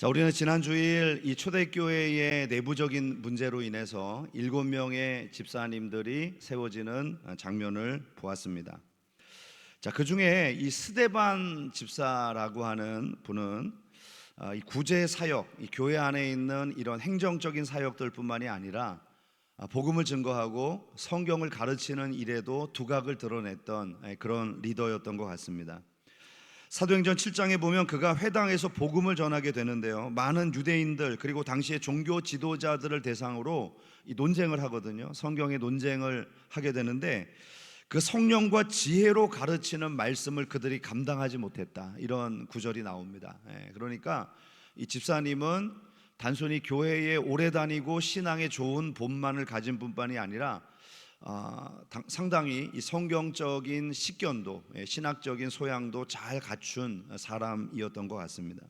우리는 지난 주일 이 초대교회의 내부적인 문제로 인해서 7명의 집사님들이 세워지는 장면을 보았습니다. 그 중에 이 스데반 집사라고 하는 분은 이 구제 사역, 이 교회 안에 있는 이런 행정적인 사역들뿐만이 아니라 복음을 증거하고 성경을 가르치는 일에도 두각을 드러냈던 그런 리더였던 것 같습니다. 사도행전 7장에 보면 그가 회당에서 복음을 전하게 되는데요, 많은 유대인들 그리고 당시의 종교 지도자들을 대상으로 이 논쟁을 하거든요. 성경의 논쟁을 하게 되는데 그 성령과 지혜로 가르치는 말씀을 그들이 감당하지 못했다, 이런 구절이 나옵니다. 그러니까 이 집사님은 단순히 교회에 오래 다니고 신앙에 좋은 본만을 가진 분만이 아니라 상당히 이 성경적인 식견도, 신학적인 소양도 잘 갖춘 사람이었던 것 같습니다.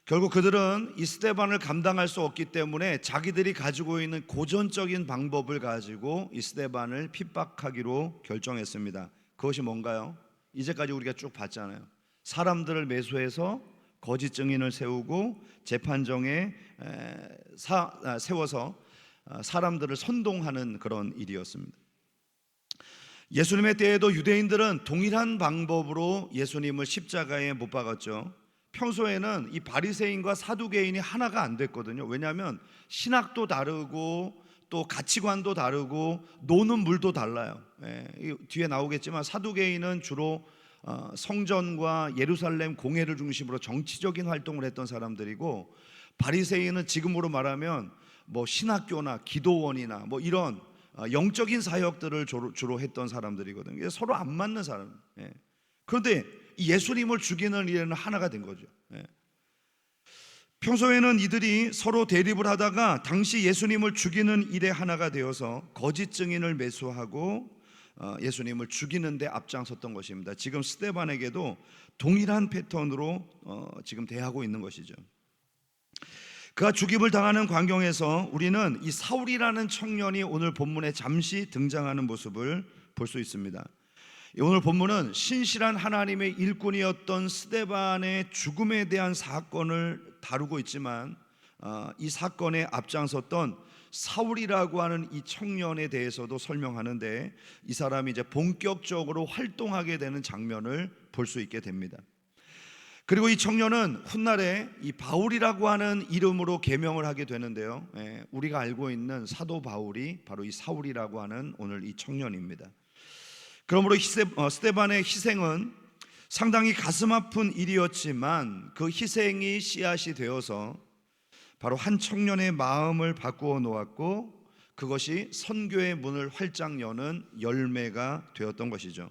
결국 그들은 이 스데반을 감당할 수 없기 때문에 자기들이 가지고 있는 고전적인 방법을 가지고 이 스데반을 핍박하기로 결정했습니다. 그것이 뭔가요? 이제까지 우리가 쭉 봤잖아요. 사람들을 매수해서 거짓 증인을 세우고 재판정에 세워서 사람들을 선동하는 그런 일이었습니다. 예수님의 때에도 유대인들은 동일한 방법으로 예수님을 십자가에 못 박았죠. 평소에는 이 바리새인과 사두개인이 하나가 안 됐거든요. 왜냐하면 신학도 다르고 또 가치관도 다르고 노는 물도 달라요. 뒤에 나오겠지만 사두개인은 주로 성전과 예루살렘 공회를 중심으로 정치적인 활동을 했던 사람들이고, 바리새인은 지금으로 말하면 뭐 신학교나 기도원이나 뭐 이런 영적인 사역들을 주로 했던 사람들이거든요. 서로 안 맞는 사람. 그런데 예수님을 죽이는 일에는 하나가 된 거죠. 평소에는 이들이 서로 대립을 하다가 당시 예수님을 죽이는 일에 하나가 되어서 거짓 증인을 매수하고 예수님을 죽이는 데 앞장섰던 것입니다. 지금 스데반에게도 동일한 패턴으로 지금 대하고 있는 것이죠. 그가 죽임을 당하는 광경에서 우리는 이 사울이라는 청년이 오늘 본문에 잠시 등장하는 모습을 볼 수 있습니다. 오늘 본문은 신실한 하나님의 일꾼이었던 스데반의 죽음에 대한 사건을 다루고 있지만 이 사건에 앞장섰던 사울이라고 하는 이 청년에 대해서도 설명하는데, 이 사람이 이제 본격적으로 활동하게 되는 장면을 볼 수 있게 됩니다. 그리고 이 청년은 훗날에 이 바울이라고 하는 이름으로 계명을 하게 되는데요, 우리가 알고 있는 사도 바울이 바로 이 사울이라고 하는 오늘 이 청년입니다. 그러므로 스데반의 희생은 상당히 가슴 아픈 일이었지만 그 희생이 씨앗이 되어서 바로 한 청년의 마음을 바꾸어 놓았고, 그것이 선교의 문을 활짝 여는 열매가 되었던 것이죠.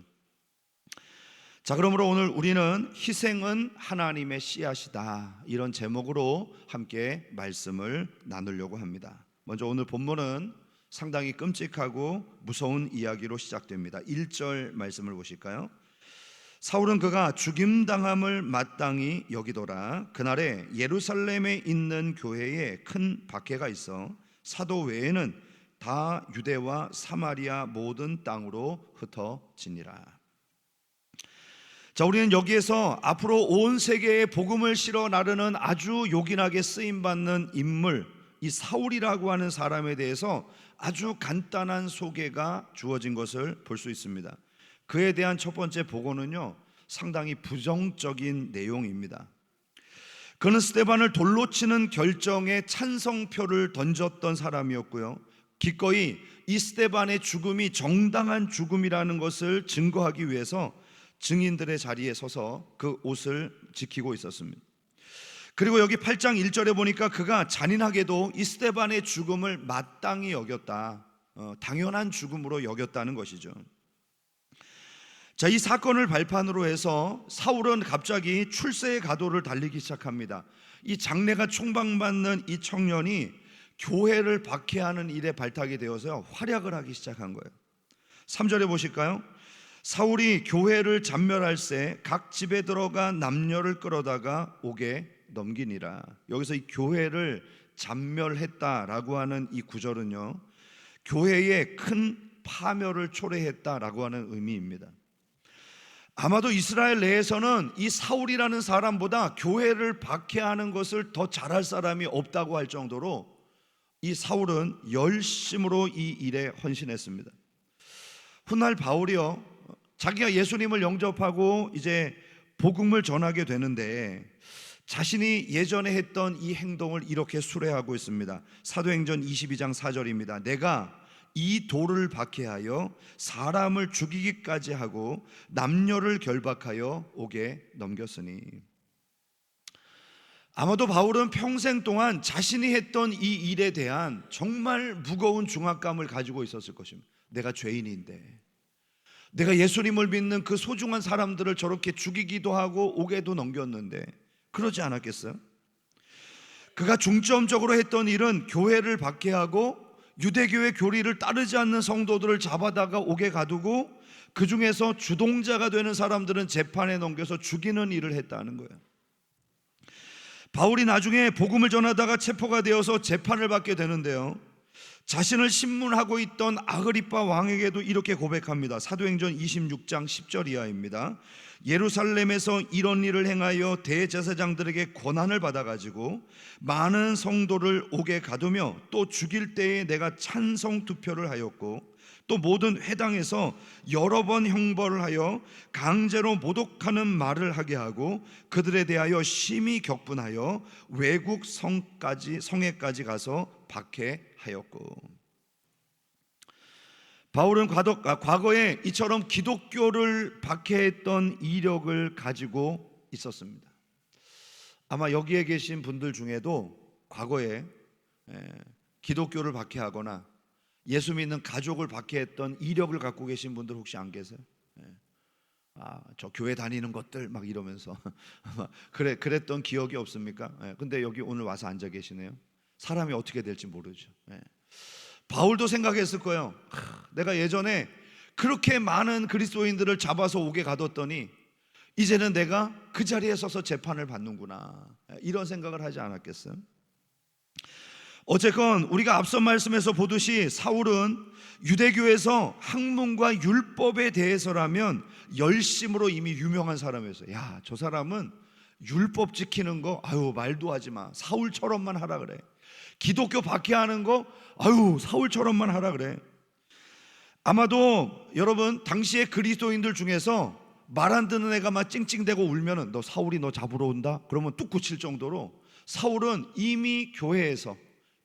그러므로 오늘 우리는 희생은 하나님의 씨앗이다, 이런 제목으로 함께 말씀을 나누려고 합니다. 먼저 오늘 본문은 상당히 끔찍하고 무서운 이야기로 시작됩니다. 1절 말씀을 보실까요? 사울은 그가 죽임당함을 마땅히 여기더라. 그날에 예루살렘에 있는 교회에 큰 박해가 있어 사도 외에는 다 유대와 사마리아 모든 땅으로 흩어지니라. 우리는 여기에서 앞으로 온 세계에 복음을 실어 나르는 아주 요긴하게 쓰임받는 인물, 이 사울이라고 하는 사람에 대해서 아주 간단한 소개가 주어진 것을 볼 수 있습니다. 그에 대한 첫 번째 보고는요, 상당히 부정적인 내용입니다. 그는 스데반을 돌로 치는 결정에 찬성표를 던졌던 사람이었고요, 기꺼이 이 스데반의 죽음이 정당한 죽음이라는 것을 증거하기 위해서 증인들의 자리에 서서 그 옷을 지키고 있었습니다. 그리고 여기 8장 1절에 보니까 그가 잔인하게도 이 스데반의 죽음을 마땅히 여겼다, 당연한 죽음으로 여겼다는 것이죠. 이 사건을 발판으로 해서 사울은 갑자기 출세의 가도를 달리기 시작합니다. 이 장래가 촉망받는 이 청년이 교회를 박해하는 일에 발탁이 되어서 활약을 하기 시작한 거예요. 3절에 보실까요? 사울이 교회를 잔멸할새 각 집에 들어가 남녀를 끌어다가 옥에 넘기니라. 여기서 이 교회를 잔멸했다라고 하는 이 구절은요, 교회에 큰 파멸을 초래했다라고 하는 의미입니다. 아마도 이스라엘 내에서는 이 사울이라는 사람보다 교회를 박해하는 것을 더 잘할 사람이 없다고 할 정도로 이 사울은 열심으로 이 일에 헌신했습니다. 훗날 바울이요, 자기가 예수님을 영접하고 이제 복음을 전하게 되는데 자신이 예전에 했던 이 행동을 이렇게 수레하고 있습니다. 사도행전 22장 4절입니다. 내가 이 돌을 박해하여 사람을 죽이기까지 하고 남녀를 결박하여 옥에 넘겼으니. 아마도 바울은 평생 동안 자신이 했던 이 일에 대한 정말 무거운 중압감을 가지고 있었을 것입니다. 내가 죄인인데, 내가 예수님을 믿는 그 소중한 사람들을 저렇게 죽이기도 하고 옥에도 넘겼는데 그러지 않았겠어요? 그가 중점적으로 했던 일은 교회를 박해하고 유대교의 교리를 따르지 않는 성도들을 잡아다가 옥에 가두고 그 중에서 주동자가 되는 사람들은 재판에 넘겨서 죽이는 일을 했다는 거예요. 바울이 나중에 복음을 전하다가 체포가 되어서 재판을 받게 되는데요, 자신을 신문하고 있던 아그리빠 왕에게도 이렇게 고백합니다. 사도행전 26장 10절 이하입니다. 예루살렘에서 이런 일을 행하여 대제사장들에게 권한을 받아가지고 많은 성도를 옥에 가두며 또 죽일 때에 내가 찬성 투표를 하였고 또 모든 회당에서 여러 번 형벌을 하여 강제로 모독하는 말을 하게 하고 그들에 대하여 심히 격분하여 외국 성에까지 가서 박해하였고. 바울은 과거에 이처럼 기독교를 박해했던 이력을 가지고 있었습니다. 아마 여기에 계신 분들 중에도 과거에 기독교를 박해하거나 예수 믿는 가족을 박해했던 이력을 갖고 계신 분들 혹시 안 계세요? 저 교회 다니는 것들 막 이러면서 그랬던 기억이 없습니까? 근데 여기 오늘 와서 앉아 계시네요. 사람이 어떻게 될지 모르죠. 바울도 생각했을 거예요. 내가 예전에 그렇게 많은 그리스도인들을 잡아서 옥에 가뒀더니 이제는 내가 그 자리에 서서 재판을 받는구나, 이런 생각을 하지 않았겠어요? 어쨌건 우리가 앞선 말씀에서 보듯이 사울은 유대교에서 학문과 율법에 대해서라면 열심으로 이미 유명한 사람이었어요. 야, 저 사람은 율법 지키는 거 말도 하지 마, 사울처럼만 하라 그래. 기독교 박해하는 거 사울처럼만 하라 그래. 아마도 여러분 당시에 그리스도인들 중에서 말 안 듣는 애가 막 찡찡대고 울면은 너 사울이 너 잡으러 온다? 그러면 뚝 굳힐 정도로 사울은 이미 교회에서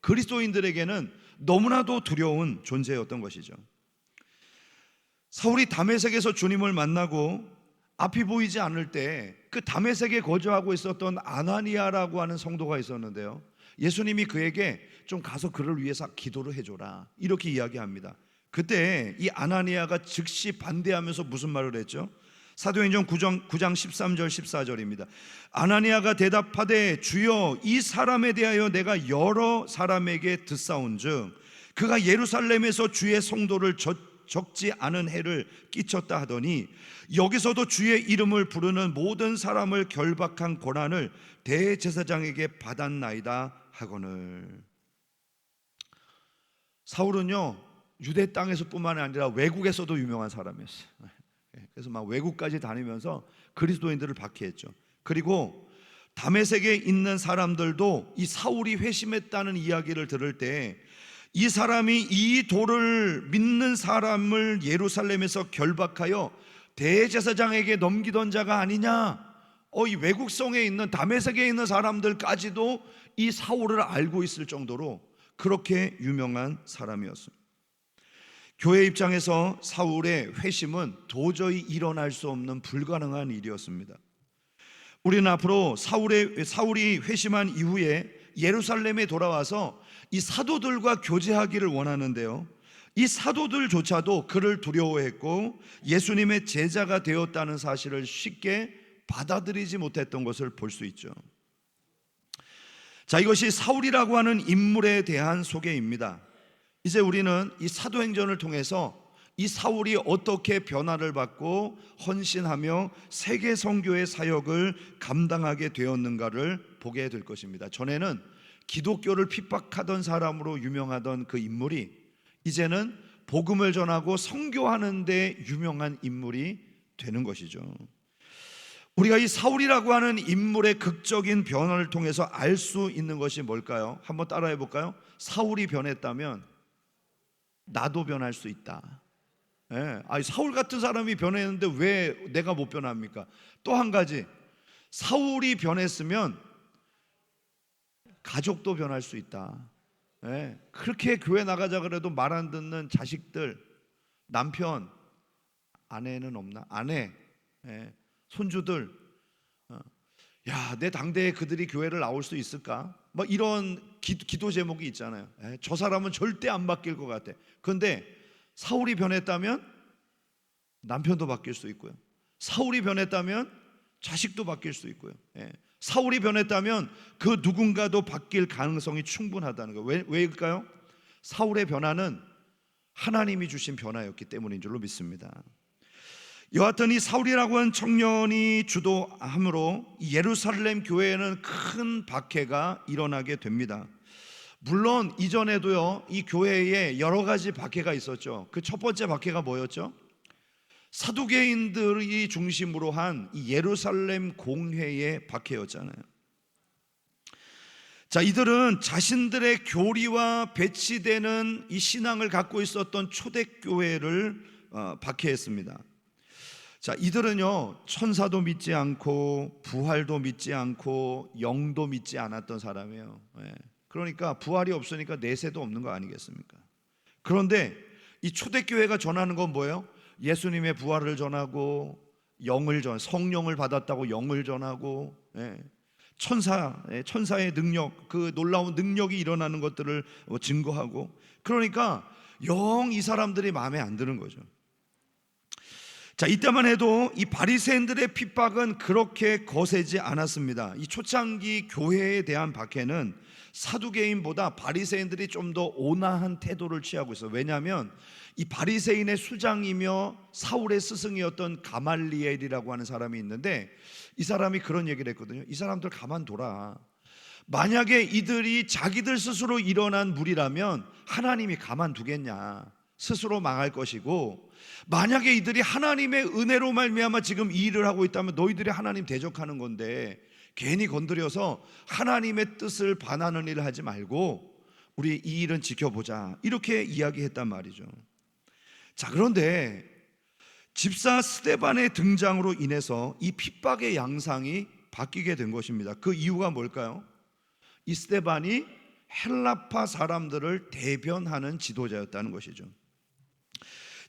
그리스도인들에게는 너무나도 두려운 존재였던 것이죠. 사울이 다메섹에서 주님을 만나고 앞이 보이지 않을 때 그 다메섹에 거주하고 있었던 아나니아라고 하는 성도가 있었는데요, 예수님이 그에게 좀 가서 그를 위해서 기도를 해줘라, 이렇게 이야기합니다. 그때 이 아나니아가 즉시 반대하면서 무슨 말을 했죠? 사도행전 9장 13절 14절입니다. 아나니아가 대답하되 주여, 이 사람에 대하여 내가 여러 사람에게 듣사온즉 그가 예루살렘에서 주의 성도를 적지 않은 해를 끼쳤다 하더니 여기서도 주의 이름을 부르는 모든 사람을 결박한 권한을 대제사장에게 받았나이다 하거늘. 사울은요, 유대 땅에서 뿐만 아니라 외국에서도 유명한 사람이었어요. 그래서 막 외국까지 다니면서 그리스도인들을 박해했죠. 그리고 다메섹에 있는 사람들도 이 사울이 회심했다는 이야기를 들을 때 이 사람이 이 돌을 믿는 사람을 예루살렘에서 결박하여 대제사장에게 넘기던 자가 아니냐, 이 외국 성에 있는 다메섹에 있는 사람들까지도 이 사울을 알고 있을 정도로 그렇게 유명한 사람이었습니다. 교회 입장에서 사울의 회심은 도저히 일어날 수 없는 불가능한 일이었습니다. 우리는 앞으로 사울이 회심한 이후에 예루살렘에 돌아와서 이 사도들과 교제하기를 원하는데요, 이 사도들조차도 그를 두려워했고 예수님의 제자가 되었다는 사실을 쉽게 받아들이지 못했던 것을 볼 수 있죠. 자, 이것이 사울이라고 하는 인물에 대한 소개입니다. 이제 우리는 이 사도행전을 통해서 이 사울이 어떻게 변화를 받고 헌신하며 세계 선교의 사역을 감당하게 되었는가를 보게 될 것입니다. 전에는 기독교를 핍박하던 사람으로 유명하던 그 인물이 이제는 복음을 전하고 선교하는 데 유명한 인물이 되는 것이죠. 우리가 이 사울이라고 하는 인물의 극적인 변화를 통해서 알 수 있는 것이 뭘까요? 한번 따라해 볼까요? 사울이 변했다면 나도 변할 수 있다. 예. 아니, 사울 같은 사람이 변했는데 왜 내가 못 변합니까? 또 한 가지, 사울이 변했으면 가족도 변할 수 있다. 예. 그렇게 교회 나가자 그래도 말 안 듣는 자식들, 남편, 아내는 없나? 아내, 예. 손주들, 야, 내 당대에 그들이 교회를 나올 수 있을까? 뭐 이런 기도 제목이 있잖아요. 저 사람은 절대 안 바뀔 것 같아. 그런데 사울이 변했다면 남편도 바뀔 수 있고요, 사울이 변했다면 자식도 바뀔 수 있고요, 사울이 변했다면 그 누군가도 바뀔 가능성이 충분하다는 거예요. 왜일까요? 사울의 변화는 하나님이 주신 변화였기 때문인 줄로 믿습니다. 여하튼 이 사울이라고 하는 청년이 주도함으로 예루살렘 교회에는 큰 박해가 일어나게 됩니다. 물론 이전에도요, 이 교회에 여러 가지 박해가 있었죠. 그 첫 번째 박해가 뭐였죠? 사두개인들이 중심으로 한 이 예루살렘 공회의 박해였잖아요. 자, 이들은 자신들의 교리와 배치되는 이 신앙을 갖고 있었던 초대교회를 박해했습니다. 자, 이들은요, 천사도 믿지 않고 부활도 믿지 않고 영도 믿지 않았던 사람이에요. 그러니까 부활이 없으니까 내세도 없는 거 아니겠습니까? 그런데 이 초대교회가 전하는 건 뭐예요? 예수님의 부활을 전하고 성령을 받았다고 영을 전하고, 천사의 능력, 그 놀라운 능력이 일어나는 것들을 증거하고, 그러니까 영 이 사람들이 마음에 안 드는 거죠. 자, 이때만 해도 이 바리새인들의 핍박은 그렇게 거세지 않았습니다. 이 초창기 교회에 대한 박해는 사두개인보다 바리새인들이 좀 더 온화한 태도를 취하고 있어요. 왜냐하면 이 바리새인의 수장이며 사울의 스승이었던 가말리엘이라고 하는 사람이 있는데, 이 사람이 그런 얘기를 했거든요. 이 사람들 가만둬라. 만약에 이들이 자기들 스스로 일어난 무리라면 하나님이 가만두겠냐? 스스로 망할 것이고, 만약에 이들이 하나님의 은혜로 말미암아 지금 이 일을 하고 있다면 너희들이 하나님 대적하는 건데 괜히 건드려서 하나님의 뜻을 반하는 일을 하지 말고 우리 이 일은 지켜보자, 이렇게 이야기했단 말이죠. 자, 그런데 집사 스데반의 등장으로 인해서 이 핍박의 양상이 바뀌게 된 것입니다. 그 이유가 뭘까요? 이 스데반이 헬라파 사람들을 대변하는 지도자였다는 것이죠.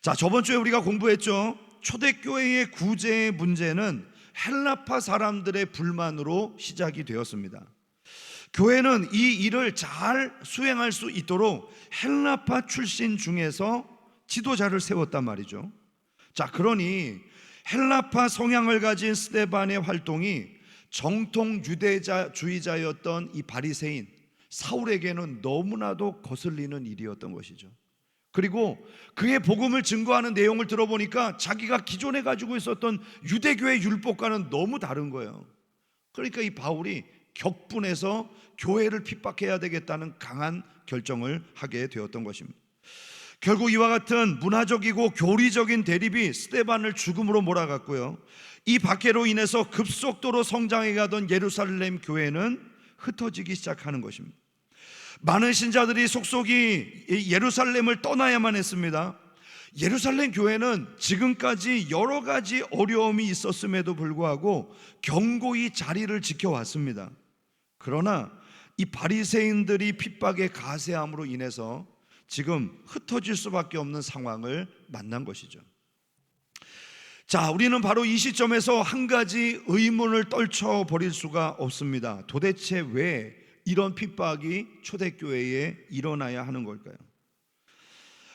자, 저번 주에 우리가 공부했죠. 초대교회의 구제의 문제는 헬라파 사람들의 불만으로 시작이 되었습니다. 교회는 이 일을 잘 수행할 수 있도록 헬라파 출신 중에서 지도자를 세웠단 말이죠. 자, 그러니 헬라파 성향을 가진 스데반의 활동이 정통 유대주의자였던 이 바리새인 사울에게는 너무나도 거슬리는 일이었던 것이죠. 그리고 그의 복음을 증거하는 내용을 들어보니까 자기가 기존에 가지고 있었던 유대교의 율법과는 너무 다른 거예요. 그러니까 이 바울이 격분해서 교회를 핍박해야 되겠다는 강한 결정을 하게 되었던 것입니다. 결국 이와 같은 문화적이고 교리적인 대립이 스데반을 죽음으로 몰아갔고요, 이 박해로 인해서 급속도로 성장해 가던 예루살렘 교회는 흩어지기 시작하는 것입니다. 많은 신자들이 속속이 예루살렘을 떠나야만 했습니다. 예루살렘 교회는 지금까지 여러 가지 어려움이 있었음에도 불구하고 견고히 자리를 지켜왔습니다. 그러나 이 바리새인들이 핍박의 가세함으로 인해서 지금 흩어질 수밖에 없는 상황을 만난 것이죠. 자, 우리는 바로 이 시점에서 한 가지 의문을 떨쳐버릴 수가 없습니다. 도대체 왜 이런 핍박이 초대교회에 일어나야 하는 걸까요?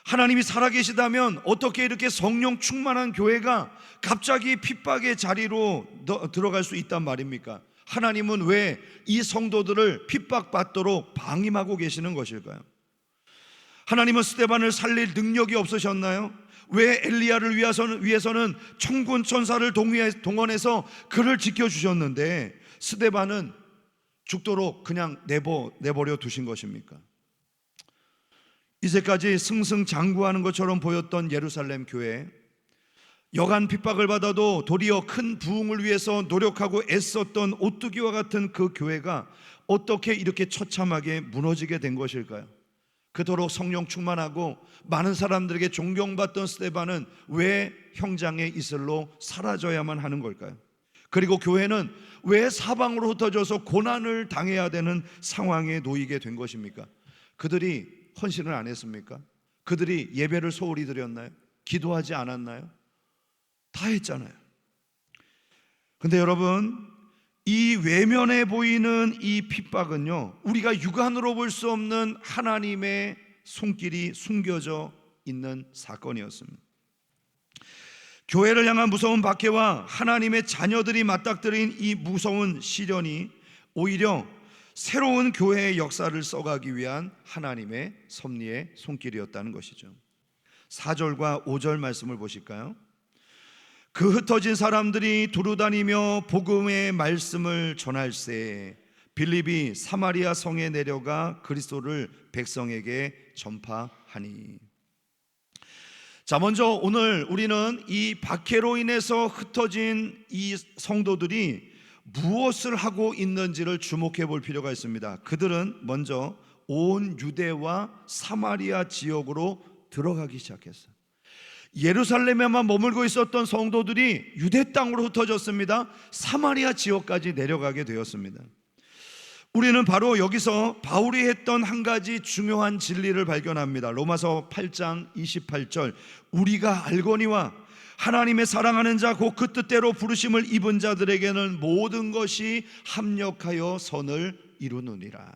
하나님이 살아계시다면 어떻게 이렇게 성령 충만한 교회가 갑자기 핍박의 자리로 들어갈 수 있단 말입니까? 하나님은 왜 이 성도들을 핍박받도록 방임하고 계시는 것일까요? 하나님은 스데반을 살릴 능력이 없으셨나요? 왜 엘리야를 위해서는 천군 천사를 동원해서 그를 지켜주셨는데 스데반은 죽도록 그냥 내버려 두신 것입니까? 이제까지 승승장구하는 것처럼 보였던 예루살렘 교회, 여간 핍박을 받아도 도리어 큰 부흥을 위해서 노력하고 애썼던 오뚜기와 같은 그 교회가 어떻게 이렇게 처참하게 무너지게 된 것일까요? 그토록 성령 충만하고 많은 사람들에게 존경받던 스데반은 왜 형장의 이슬로 사라져야만 하는 걸까요? 그리고 교회는 왜 사방으로 흩어져서 고난을 당해야 되는 상황에 놓이게 된 것입니까? 그들이 헌신을 안 했습니까? 그들이 예배를 소홀히 드렸나요? 기도하지 않았나요? 다 했잖아요. 근데 여러분, 이 외면해 보이는 이 핍박은요, 우리가 육안으로 볼 수 없는 하나님의 손길이 숨겨져 있는 사건이었습니다. 교회를 향한 무서운 박해와 하나님의 자녀들이 맞닥뜨린 이 무서운 시련이 오히려 새로운 교회의 역사를 써가기 위한 하나님의 섭리의 손길이었다는 것이죠. 4절과 5절 말씀을 보실까요? 그 흩어진 사람들이 두루다니며 복음의 말씀을 전할세 빌립이 사마리아 성에 내려가 그리스도를 백성에게 전파하니. 자, 먼저 오늘 우리는 이 박해로 인해서 흩어진 이 성도들이 무엇을 하고 있는지를 주목해 볼 필요가 있습니다. 그들은 먼저 온 유대와 사마리아 지역으로 들어가기 시작했어요. 예루살렘에만 머물고 있었던 성도들이 유대 땅으로 흩어졌습니다. 사마리아 지역까지 내려가게 되었습니다. 우리는 바로 여기서 바울이 했던 한 가지 중요한 진리를 발견합니다. 로마서 8장 28절, 우리가 알거니와 하나님의 사랑하는 자 곧 그 뜻대로 부르심을 입은 자들에게는 모든 것이 합력하여 선을 이루느니라.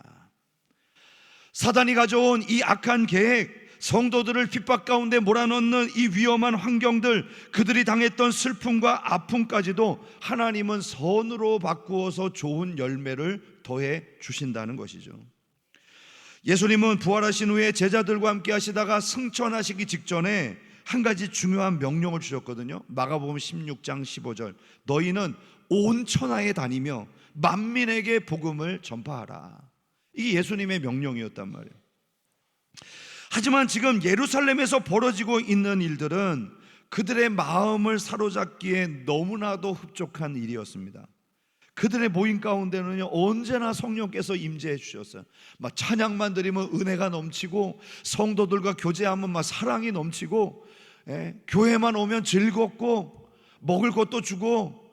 사단이 가져온 이 악한 계획, 성도들을 핍박 가운데 몰아넣는 이 위험한 환경들, 그들이 당했던 슬픔과 아픔까지도 하나님은 선으로 바꾸어서 좋은 열매를 더해 주신다는 것이죠. 예수님은 부활하신 후에 제자들과 함께 하시다가 승천하시기 직전에 한 가지 중요한 명령을 주셨거든요. 마가복음 16장 15절, 너희는 온 천하에 다니며 만민에게 복음을 전파하라. 이게 예수님의 명령이었단 말이에요. 하지만 지금 예루살렘에서 벌어지고 있는 일들은 그들의 마음을 사로잡기에 너무나도 흡족한 일이었습니다. 그들의 모임 가운데는요, 언제나 성령께서 임재해 주셨어요. 막 찬양만 드리면 은혜가 넘치고, 성도들과 교제하면 막 사랑이 넘치고, 교회만 오면 즐겁고, 먹을 것도 주고,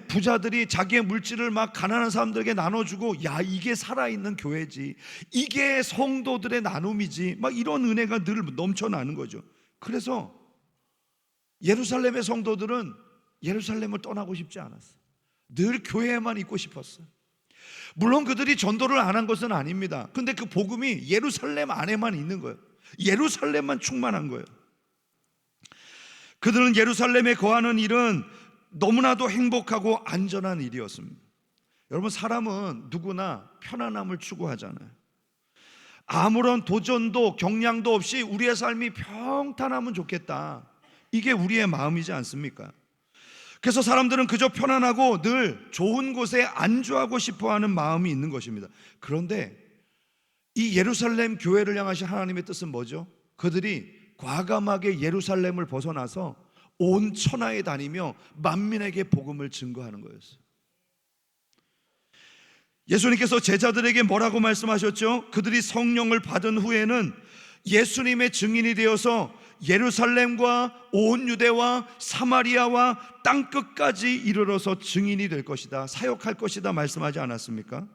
부자들이 자기의 물질을 막 가난한 사람들에게 나눠주고, 야, 이게 살아있는 교회지, 이게 성도들의 나눔이지, 막 이런 은혜가 늘 넘쳐나는 거죠. 그래서 예루살렘의 성도들은 예루살렘을 떠나고 싶지 않았어요. 늘 교회에만 있고 싶었어요. 물론 그들이 전도를 안 한 것은 아닙니다. 근데 그 복음이 예루살렘 안에만 있는 거예요. 예루살렘만 충만한 거예요. 그들은 예루살렘에 거하는 일은 너무나도 행복하고 안전한 일이었습니다. 여러분, 사람은 누구나 편안함을 추구하잖아요. 아무런 도전도 경량도 없이 우리의 삶이 평탄하면 좋겠다, 이게 우리의 마음이지 않습니까? 그래서 사람들은 그저 편안하고 늘 좋은 곳에 안주하고 싶어하는 마음이 있는 것입니다. 그런데 이 예루살렘 교회를 향하신 하나님의 뜻은 뭐죠? 그들이 과감하게 예루살렘을 벗어나서 온 천하에 다니며 만민에게 복음을 증거하는 거였어요. 예수님께서 제자들에게 뭐라고 말씀하셨죠? 그들이 성령을 받은 후에는 예수님의 증인이 되어서 예루살렘과 온 유대와 사마리아와 땅끝까지 이르러서 증인이 될 것이다, 사역할 것이다 말씀하지 않았습니까?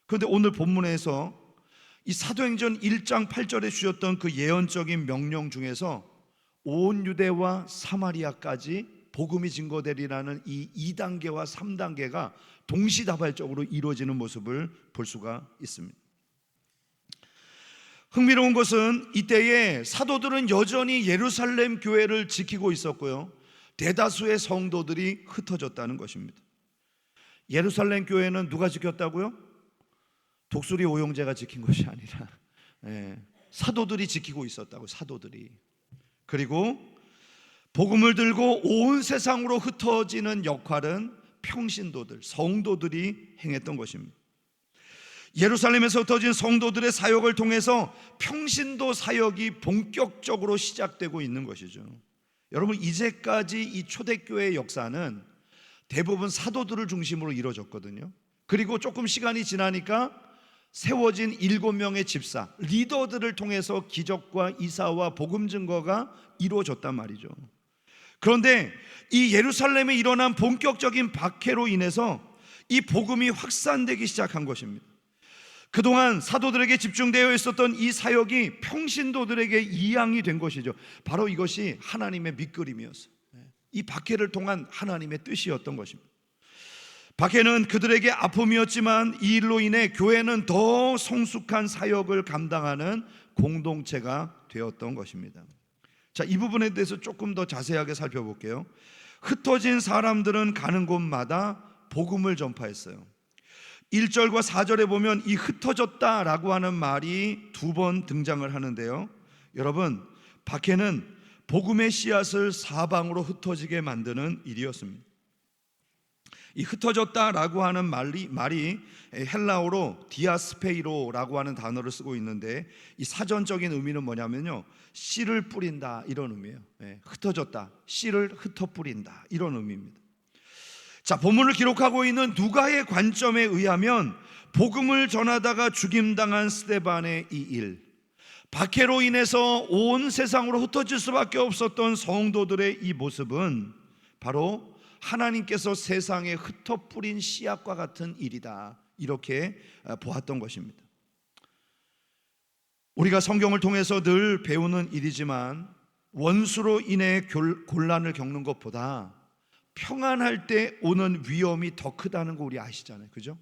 그런데 오늘 본문에서 이 사도행전 1장 8절에 주셨던 그 예언적인 명령 중에서 온 유대와 사마리아까지 복음이 증거되리라는 이 2단계와 3단계가 동시다발적으로 이루어지는 모습을 볼 수가 있습니다. 흥미로운 것은 이때에 사도들은 여전히 예루살렘 교회를 지키고 있었고요, 대다수의 성도들이 흩어졌다는 것입니다. 예루살렘 교회는 누가 지켰다고요? 독수리 오용재가 지킨 것이 아니라 사도들이 지키고 있었다고, 사도들이. 그리고 복음을 들고 온 세상으로 흩어지는 역할은 평신도들, 성도들이 행했던 것입니다. 예루살렘에서 흩어진 성도들의 사역을 통해서 평신도 사역이 본격적으로 시작되고 있는 것이죠. 여러분, 이제까지 이 초대교회의 역사는 대부분 사도들을 중심으로 이루어졌거든요. 그리고 조금 시간이 지나니까 세워진 7명의 집사, 리더들을 통해서 기적과 이사와 복음 증거가 이루어졌단 말이죠. 그런데 이 예루살렘에 일어난 본격적인 박해로 인해서 이 복음이 확산되기 시작한 것입니다. 그동안 사도들에게 집중되어 있었던 이 사역이 평신도들에게 이양이 된 것이죠. 바로 이것이 하나님의 밑그림이었어요. 이 박해를 통한 하나님의 뜻이었던 것입니다. 박해는 그들에게 아픔이었지만 이 일로 인해 교회는 더 성숙한 사역을 감당하는 공동체가 되었던 것입니다. 자, 이 부분에 대해서 조금 더 자세하게 살펴볼게요. 흩어진 사람들은 가는 곳마다 복음을 전파했어요. 1절과 4절에 보면 이 흩어졌다라고 하는 말이 2번 등장을 하는데요. 여러분, 박해는 복음의 씨앗을 사방으로 흩어지게 만드는 일이었습니다. 이 흩어졌다라고 하는 말이 헬라어로 디아스페이로라고 하는 단어를 쓰고 있는데, 이 사전적인 의미는 뭐냐면요, 씨를 뿌린다, 이런 의미예요. 흩어졌다, 씨를 흩어 뿌린다, 이런 의미입니다. 자, 본문을 기록하고 있는 누가의 관점에 의하면 복음을 전하다가 죽임당한 스데반의 이 일, 박해로 인해서 온 세상으로 흩어질 수밖에 없었던 성도들의 이 모습은 바로 하나님께서 세상에 흩어 뿌린 씨앗과 같은 일이다, 이렇게 보았던 것입니다. 우리가 성경을 통해서 늘 배우는 일이지만 원수로 인해 곤란을 겪는 것보다 평안할 때 오는 위험이 더 크다는 거 우리 아시잖아요, 그죠?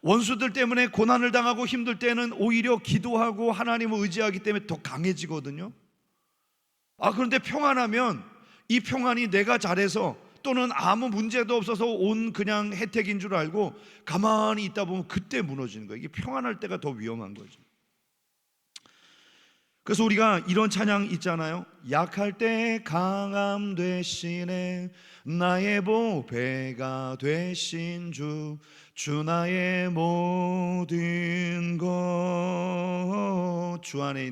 원수들 때문에 고난을 당하고 힘들 때는 오히려 기도하고 하나님을 의지하기 때문에 더 강해지거든요. 그런데 평안하면 이 평안이 내가 잘해서 또는 아무 문제도 없어서 온 그냥 혜택인 줄 알고 가만히 있다 보면 그때 무너지는 거예요. 이게 평안할 때가 더 위험한 거죠. 그래서 우리가 이런 찬양 있잖아요. 약할 때 강함 되시네, 나의 보배가 되신 주, 주 나의 모든 것. 주 안에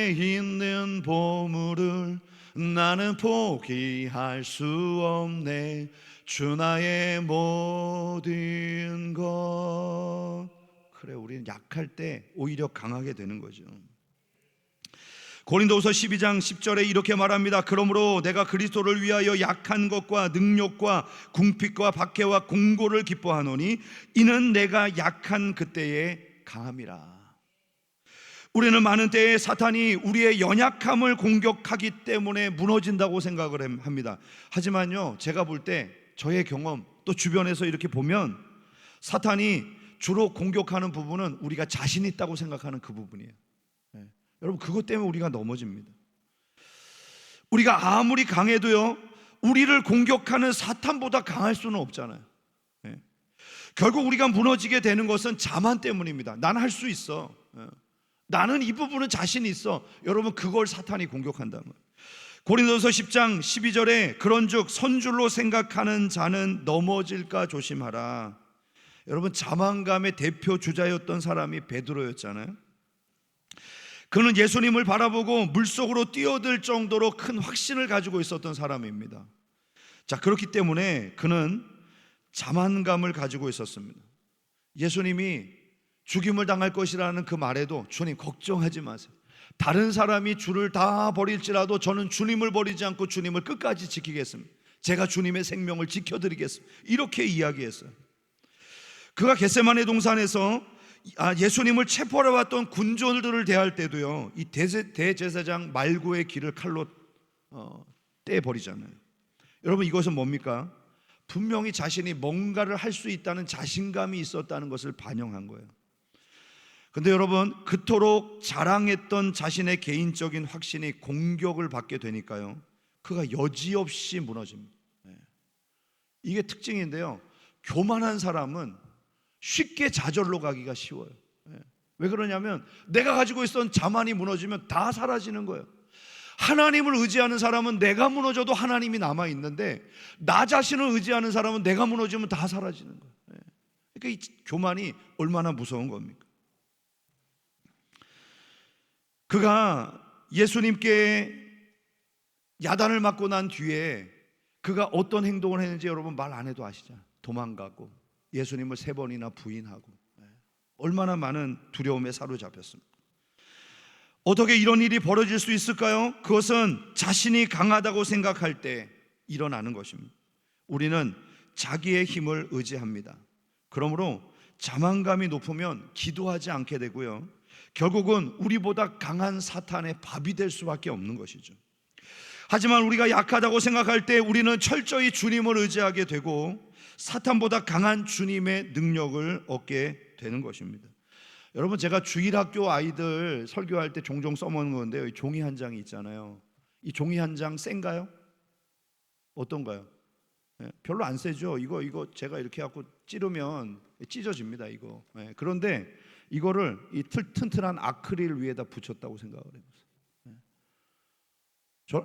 있는 보물을 나는 포기할 수 없네, 주 나의 모든 것. 그래, 우리는 약할 때 오히려 강하게 되는 거죠. 고린도후서 12장 10절에 이렇게 말합니다. 그러므로 내가 그리스도를 위하여 약한 것과 능욕과 궁핍과 박해와 공고를 기뻐하노니 이는 내가 약한 그때에 강함이라. 우리는 많은 때에 사탄이 우리의 연약함을 공격하기 때문에 무너진다고 생각을 합니다. 하지만요, 제가 볼 때 저의 경험 또 주변에서 이렇게 보면 사탄이 주로 공격하는 부분은 우리가 자신 있다고 생각하는 그 부분이에요. 여러분, 그것 때문에 우리가 넘어집니다. 우리가 아무리 강해도요, 우리를 공격하는 사탄보다 강할 수는 없잖아요. 결국 우리가 무너지게 되는 것은 자만 때문입니다. 난 할 수 있어, 나는 이 부분은 자신 있어. 여러분, 그걸 사탄이 공격한다는 거예요. 고린도서 10장 12절에 그런즉 선줄로 생각하는 자는 넘어질까 조심하라. 여러분, 자만감의 대표 주자였던 사람이 베드로였잖아요. 그는 예수님을 바라보고 물속으로 뛰어들 정도로 큰 확신을 가지고 있었던 사람입니다. 자, 그렇기 때문에 그는 자만감을 가지고 있었습니다. 예수님이 죽임을 당할 것이라는 그 말에도 주님 걱정하지 마세요, 다른 사람이 주를 다 버릴지라도 저는 주님을 버리지 않고 주님을 끝까지 지키겠습니다, 제가 주님의 생명을 지켜드리겠습니다, 이렇게 이야기했어요. 그가 겟세마네 동산에서 예수님을 체포하러 왔던 군졸들을 대할 때도요, 이 대제사장 말고의 길을 칼로 떼버리잖아요. 여러분, 이것은 뭡니까? 분명히 자신이 뭔가를 할 수 있다는 자신감이 있었다는 것을 반영한 거예요. 근데 여러분, 그토록 자랑했던 자신의 개인적인 확신이 공격을 받게 되니까요, 그가 여지없이 무너집니다. 이게 특징인데요, 교만한 사람은 쉽게 좌절로 가기가 쉬워요. 왜 그러냐면 내가 가지고 있었던 자만이 무너지면 다 사라지는 거예요. 하나님을 의지하는 사람은 내가 무너져도 하나님이 남아있는데, 나 자신을 의지하는 사람은 내가 무너지면 다 사라지는 거예요. 그러니까 이 교만이 얼마나 무서운 겁니까? 그가 예수님께 야단을 맞고 난 뒤에 그가 어떤 행동을 했는지 여러분 말 안 해도 아시잖아요. 도망가고 예수님을 3번이나 부인하고 얼마나 많은 두려움에 사로잡혔습니까? 어떻게 이런 일이 벌어질 수 있을까요? 그것은 자신이 강하다고 생각할 때 일어나는 것입니다. 우리는 자기의 힘을 의지합니다. 그러므로 자만감이 높으면 기도하지 않게 되고요, 결국은 우리보다 강한 사탄의 밥이 될 수밖에 없는 것이죠. 하지만 우리가 약하다고 생각할 때 우리는 철저히 주님을 의지하게 되고 사탄보다 강한 주님의 능력을 얻게 되는 것입니다. 여러분, 제가 주일학교 아이들 설교할 때 종종 써먹는 건데요, 이 종이 한 장이 있잖아요. 이 종이 한 장 센가요? 어떤가요? 별로 안 세죠. 이거 제가 이렇게 갖고 찌르면 찢어집니다, 이거. 그런데 이거를 이 튼튼한 아크릴 위에다 붙였다고 생각을 해보세요.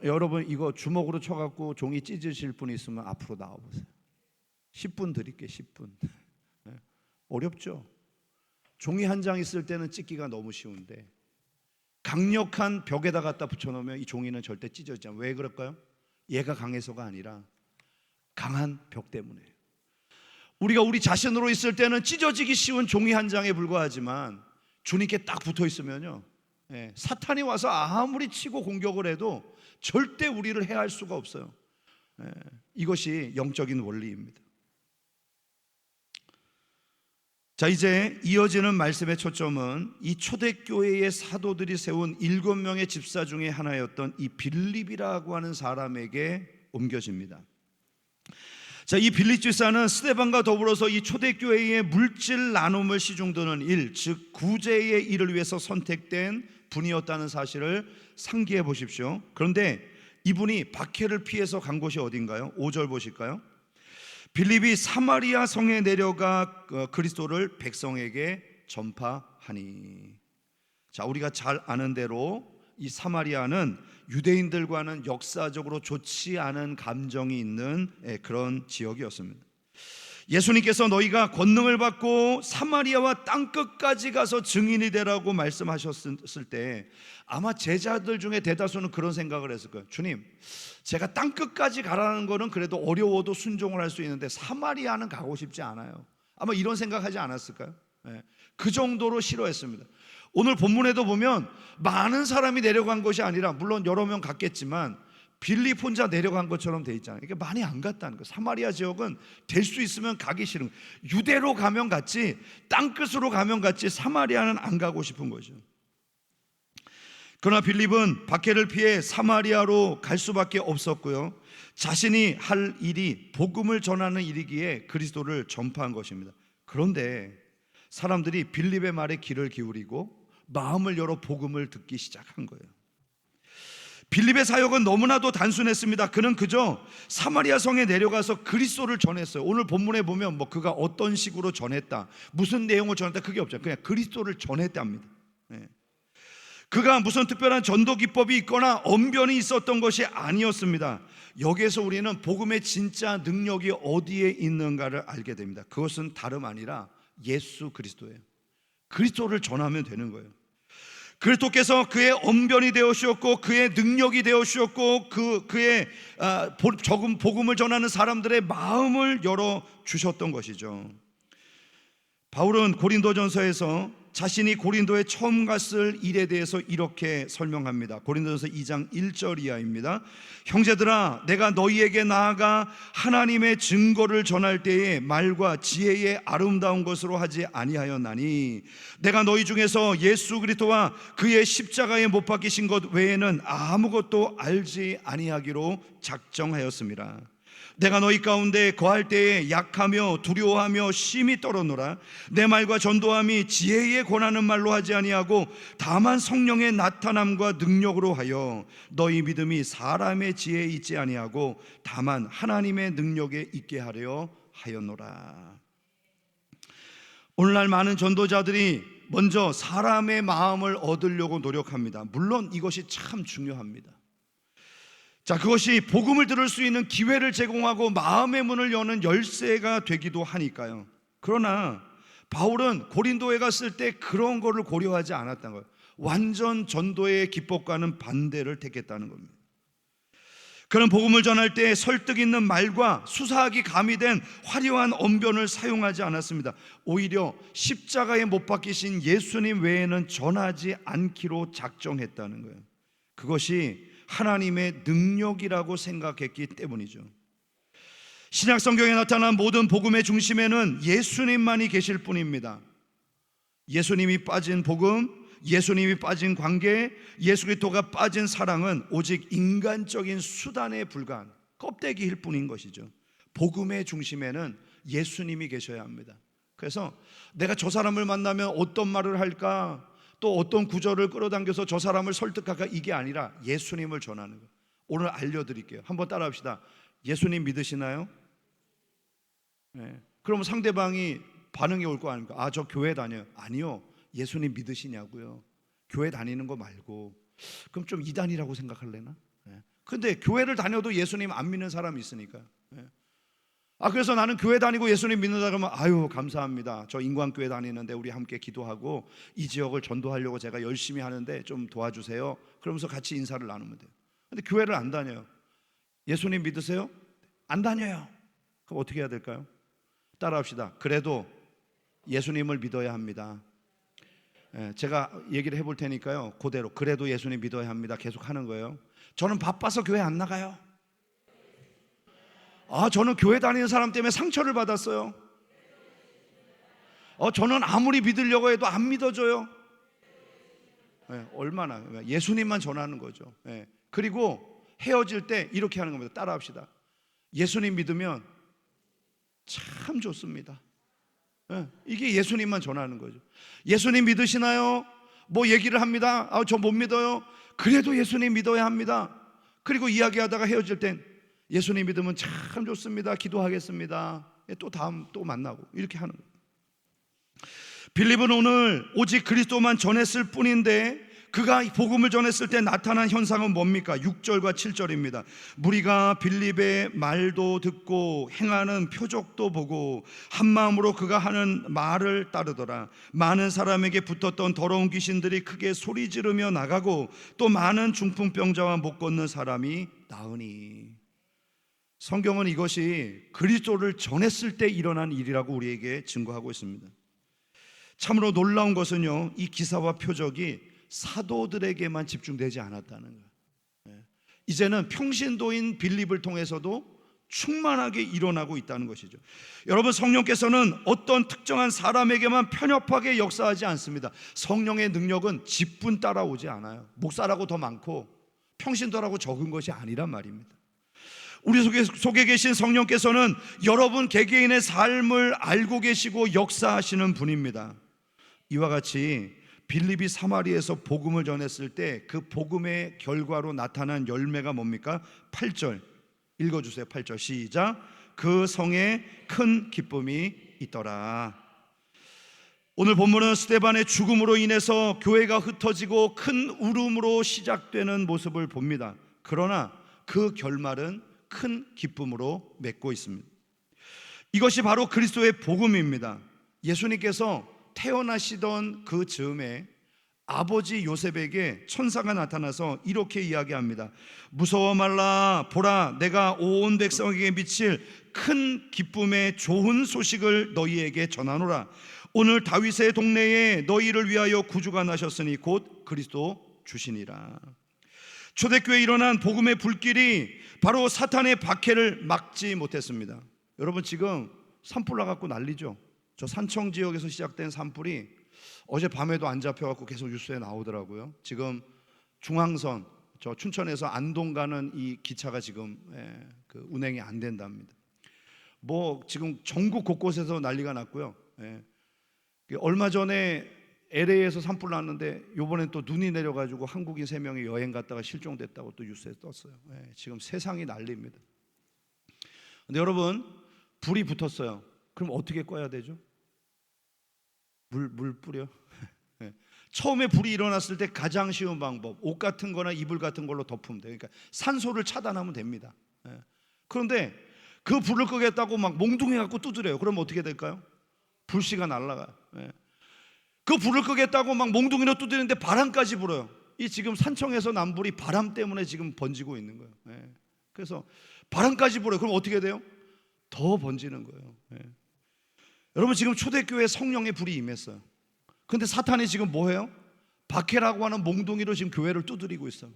여러분, 이거 주먹으로 쳐갖고 종이 찢으실 분 있으면 앞으로 나와보세요. 10분 드릴게요. 10분. 어렵죠. 종이 한 장 있을 때는 찢기가 너무 쉬운데 강력한 벽에다 갖다 붙여놓으면 이 종이는 절대 찢어지지 않아요. 왜 그럴까요? 얘가 강해서가 아니라 강한 벽 때문에요. 우리가 우리 자신으로 있을 때는 찢어지기 쉬운 종이 한 장에 불과하지만 주님께 딱 붙어 있으면요, 사탄이 와서 아무리 치고 공격을 해도 절대 우리를 해할 수가 없어요. 이것이 영적인 원리입니다. 자, 이제 이어지는 말씀의 초점은 이 초대교회의 사도들이 세운 7명의 집사 중에 하나였던 이 빌립이라고 하는 사람에게 옮겨집니다. 자, 이 빌립 집사는 스데반과 더불어서 이 초대교회의 물질 나눔을 시중드는 일, 즉 구제의 일을 위해서 선택된 분이었다는 사실을 상기해 보십시오. 그런데 이분이 박해를 피해서 간 곳이 어딘가요? 5절 보실까요? 빌립이 사마리아 성에 내려가 그리스도를 백성에게 전파하니. 자, 우리가 잘 아는 대로 이 사마리아는 유대인들과는 역사적으로 좋지 않은 감정이 있는 그런 지역이었습니다. 예수님께서 너희가 권능을 받고 사마리아와 땅끝까지 가서 증인이 되라고 말씀하셨을 때 아마 제자들 중에 대다수는 그런 생각을 했을 거예요. 주님, 제가 땅끝까지 가라는 거는 그래도 어려워도 순종을 할 수 있는데 사마리아는 가고 싶지 않아요. 아마 이런 생각하지 않았을까요? 그 정도로 싫어했습니다. 오늘 본문에도 보면 많은 사람이 내려간 것이 아니라, 물론 여러 명 갔겠지만 빌립 혼자 내려간 것처럼 돼 있잖아요. 이게 많이 안 갔다는 거예요. 사마리아 지역은 될 수 있으면 가기 싫은 거예요. 유대로 가면 갔지 땅끝으로 가면 갔지 사마리아는 안 가고 싶은 거죠. 그러나 빌립은 박해를 피해 사마리아로 갈 수밖에 없었고요, 자신이 할 일이 복음을 전하는 일이기에 그리스도를 전파한 것입니다. 그런데 사람들이 빌립의 말에 귀를 기울이고 마음을 열어 복음을 듣기 시작한 거예요. 빌립의 사역은 너무나도 단순했습니다. 그는 그저 사마리아 성에 내려가서 그리스도를 전했어요. 오늘 본문에 보면 뭐 그가 어떤 식으로 전했다, 무슨 내용을 전했다, 그게 없죠. 그냥 그리스도를 전했답니다. 그가 무슨 특별한 전도 기법이 있거나 언변이 있었던 것이 아니었습니다. 여기에서 우리는 복음의 진짜 능력이 어디에 있는가를 알게 됩니다. 그것은 다름 아니라 예수 그리스도예요. 그리스도를 전하면 되는 거예요. 그리스도께서 그의 언변이 되어 주셨고 그의 능력이 되어 주셨고 그의 복음을 전하는 사람들의 마음을 열어 주셨던 것이죠. 바울은 고린도전서에서 자신이 고린도에 처음 갔을 일에 대해서 이렇게 설명합니다. 고린도전서 2장 1절 이하입니다. 형제들아, 내가 너희에게 나아가 하나님의 증거를 전할 때에 말과 지혜의 아름다운 것으로 하지 아니하였나니 내가 너희 중에서 예수 그리스도와 그의 십자가에 못 박히신 것 외에는 아무것도 알지 아니하기로 작정하였습니다. 내가 너희 가운데 거할 때에 약하며 두려워하며 심히 떨어노라. 내 말과 전도함이 지혜에 권하는 말로 하지 아니하고 다만 성령의 나타남과 능력으로 하여 너희 믿음이 사람의 지혜에 있지 아니하고 다만 하나님의 능력에 있게 하려 하였노라. 오늘날 많은 전도자들이 먼저 사람의 마음을 얻으려고 노력합니다. 물론 이것이 참 중요합니다. 자, 그것이 복음을 들을 수 있는 기회를 제공하고 마음의 문을 여는 열쇠가 되기도 하니까요. 그러나 바울은 고린도에 갔을 때 그런 거를 고려하지 않았다는 거예요. 완전 전도의 기법과는 반대를 택했다는 겁니다. 그런 복음을 전할 때 설득 있는 말과 수사하기 가미된 화려한 언변을 사용하지 않았습니다. 오히려 십자가에 못 박히신 예수님 외에는 전하지 않기로 작정했다는 거예요. 그것이 하나님의 능력이라고 생각했기 때문이죠. 신약 성경에 나타난 모든 복음의 중심에는 예수님만이 계실 뿐입니다. 예수님이 빠진 복음, 예수님이 빠진 관계, 예수 그리스도가 빠진 사랑은 오직 인간적인 수단에 불과한 껍데기일 뿐인 것이죠. 복음의 중심에는 예수님이 계셔야 합니다. 그래서 내가 저 사람을 만나면 어떤 말을 할까, 또 어떤 구절을 끌어당겨서 저 사람을 설득할까, 이게 아니라 예수님을 전하는 거예요. 오늘 알려드릴게요. 한번 따라합시다. 예수님 믿으시나요? 네. 그러면 상대방이 반응이 올 거 아닙니까? 아, 저 교회 다녀요. 아니요, 예수님 믿으시냐고요. 교회 다니는 거 말고. 그럼 좀 이단이라고 생각할래나? 네. 근데 교회를 다녀도 예수님 안 믿는 사람이 있으니까. 네. 아, 그래서 나는 교회 다니고 예수님 믿는다 그러면 아유, 감사합니다. 저 인광교회 다니는데 우리 함께 기도하고 이 지역을 전도하려고 제가 열심히 하는데 좀 도와주세요. 그러면서 같이 인사를 나누면 돼요. 근데 교회를 안 다녀요. 예수님 믿으세요? 안 다녀요. 그럼 어떻게 해야 될까요? 따라합시다. 그래도 예수님을 믿어야 합니다. 제가 얘기를 해볼 테니까요, 그대로 그래도 예수님 믿어야 합니다 계속 하는 거예요. 저는 바빠서 교회 안 나가요. 아, 저는 교회 다니는 사람 때문에 상처를 받았어요. 저는 아무리 믿으려고 해도 안 믿어져요. 얼마나 예수님만 전하는 거죠. 그리고 헤어질 때 이렇게 하는 겁니다. 따라합시다. 예수님 믿으면 참 좋습니다. 이게 예수님만 전하는 거죠. 예수님 믿으시나요? 뭐 얘기를 합니다. 아, 저 못 믿어요. 그래도 예수님 믿어야 합니다. 그리고 이야기하다가 헤어질 땐 예수님 믿으면 참 좋습니다. 기도하겠습니다. 또 다음 또 만나고 이렇게 하는 거예요. 빌립은 오늘 오직 그리스도만 전했을 뿐인데 그가 복음을 전했을 때 나타난 현상은 뭡니까? 6절과 7절입니다. 무리가 빌립의 말도 듣고 행하는 표적도 보고 한 마음으로 그가 하는 말을 따르더라. 많은 사람에게 붙었던 더러운 귀신들이 크게 소리 지르며 나가고 또 많은 중풍병자와 못 걷는 사람이 나으니. 성경은 이것이 그리스도를 전했을 때 일어난 일이라고 우리에게 증거하고 있습니다. 참으로 놀라운 것은요, 이 기사와 표적이 사도들에게만 집중되지 않았다는 거예요. 이제는 평신도인 빌립을 통해서도 충만하게 일어나고 있다는 것이죠. 여러분, 성령께서는 어떤 특정한 사람에게만 편협하게 역사하지 않습니다. 성령의 능력은 직분 따라오지 않아요. 목사라고 더 많고 평신도라고 적은 것이 아니란 말입니다. 우리 속에 계신 성령께서는 여러분 개개인의 삶을 알고 계시고 역사하시는 분입니다. 이와 같이 빌립이 사마리에서 복음을 전했을 때 그 복음의 결과로 나타난 열매가 뭡니까? 8절 읽어주세요. 8절 시작. 그 성에 큰 기쁨이 있더라. 오늘 본문은 스데반의 죽음으로 인해서 교회가 흩어지고 큰 울음으로 시작되는 모습을 봅니다. 그러나 그 결말은 큰 기쁨으로 맺고 있습니다. 이것이 바로 그리스도의 복음입니다. 예수님께서 태어나시던 그 즈음에 아버지 요셉에게 천사가 나타나서 이렇게 이야기합니다. 무서워 말라. 보라, 내가 온 백성에게 미칠 큰 기쁨의 좋은 소식을 너희에게 전하노라. 오늘 다윗의 동네에 너희를 위하여 구주가 나셨으니 곧 그리스도 주시니라. 초대교회에 일어난 복음의 불길이 바로 사탄의 박해를 막지 못했습니다. 여러분, 지금 산불 나갖고 난리죠. 저 산청 지역에서 시작된 산불이 어제 밤에도 안 잡혀갖고 계속 뉴스에 나오더라고요. 지금 중앙선, 저 춘천에서 안동 가는 이 기차가 지금 그 운행이 안 된답니다. 뭐 지금 전국 곳곳에서 난리가 났고요. 얼마 전에 LA에서 산불 났는데 이번엔 또 눈이 내려가지고 한국인 3명이 여행 갔다가 실종됐다고 또 뉴스에 떴어요. 지금 세상이 난리입니다. 근데 여러분, 불이 붙었어요. 그럼 어떻게 꺼야 되죠? 물 뿌려. 처음에 불이 일어났을 때 가장 쉬운 방법, 옷 같은 거나 이불 같은 걸로 덮으면 돼요. 그러니까 산소를 차단하면 됩니다. 그런데 그 불을 끄겠다고 막 몽둥이 갖고 두드려요. 그럼 어떻게 될까요? 불씨가 날아가요. 그 불을 끄겠다고 막 몽둥이로 두드리는데 바람까지 불어요. 이 지금 산청에서 난 불이 바람 때문에 지금 번지고 있는 거예요. 그래서 바람까지 불어요. 그럼 어떻게 돼요? 더 번지는 거예요. 예. 여러분 지금 초대교회에 성령의 불이 임했어요. 근데 사탄이 지금 뭐해요? 박해라고 하는 몽둥이로 지금 교회를 두드리고 있어요.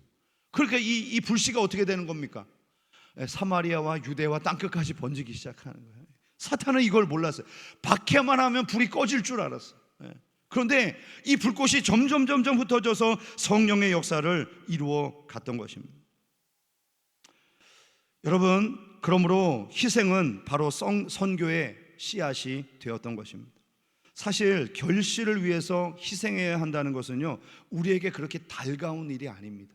그러니까 이 불씨가 어떻게 되는 겁니까? 예, 사마리아와 유대와 땅끝까지 번지기 시작하는 거예요. 사탄은 이걸 몰랐어요. 박해만 하면 불이 꺼질 줄 알았어요. 예. 그런데 이 불꽃이 점점 흩어져서 성령의 역사를 이루어 갔던 것입니다. 여러분, 그러므로 희생은 바로 선교의 씨앗이 되었던 것입니다. 사실 결실을 위해서 희생해야 한다는 것은요, 우리에게 그렇게 달가운 일이 아닙니다.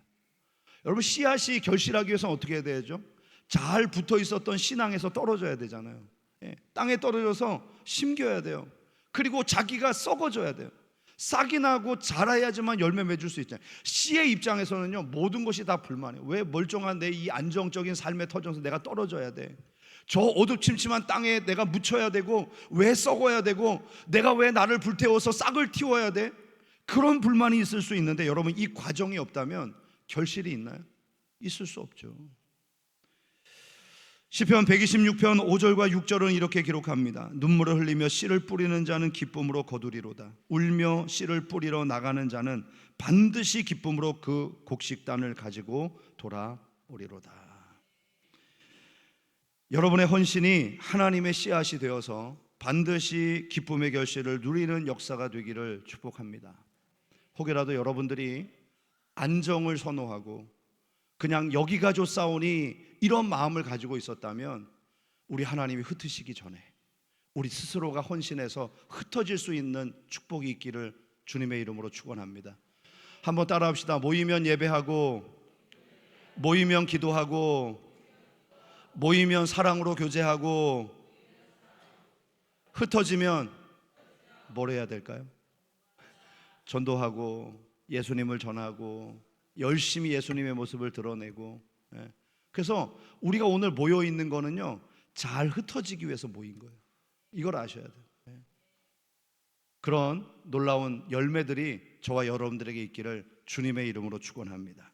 여러분, 씨앗이 결실하기 위해서 어떻게 해야 되죠? 잘 붙어 있었던 신앙에서 떨어져야 되잖아요. 예, 땅에 떨어져서 심겨야 돼요. 그리고 자기가 썩어져야 돼요. 싹이 나고 자라야지만 열매 맺을 수 있잖아요. 씨의 입장에서는요, 모든 것이 다 불만이에요. 왜 멀쩡한 내 이 안정적인 삶의 터전에서 내가 떨어져야 돼? 저 어두침침한 땅에 내가 묻혀야 되고, 왜 썩어야 되고, 내가 왜 나를 불태워서 싹을 틔워야 돼? 그런 불만이 있을 수 있는데, 여러분, 이 과정이 없다면 결실이 있나요? 있을 수 없죠. 시편 126편 5절과 6절은 이렇게 기록합니다. 눈물을 흘리며 씨를 뿌리는 자는 기쁨으로 거두리로다. 울며 씨를 뿌리러 나가는 자는 반드시 기쁨으로 그 곡식단을 가지고 돌아오리로다. 여러분의 헌신이 하나님의 씨앗이 되어서 반드시 기쁨의 결실을 누리는 역사가 되기를 축복합니다. 혹여라도 여러분들이 안정을 선호하고 그냥 여기가 좋사오니 이런 마음을 가지고 있었다면, 우리 하나님이 흩으시기 전에 우리 스스로가 헌신해서 흩어질 수 있는 축복이 있기를 주님의 이름으로 축원합니다. 한번 따라합시다. 모이면 예배하고, 모이면 기도하고, 모이면 사랑으로 교제하고, 흩어지면 뭘 해야 될까요? 전도하고, 예수님을 전하고, 열심히 예수님의 모습을 드러내고. 그래서 우리가 오늘 모여 있는 거는요, 잘 흩어지기 위해서 모인 거예요. 이걸 아셔야 돼요. 그런 놀라운 열매들이 저와 여러분들에게 있기를 주님의 이름으로 축원합니다.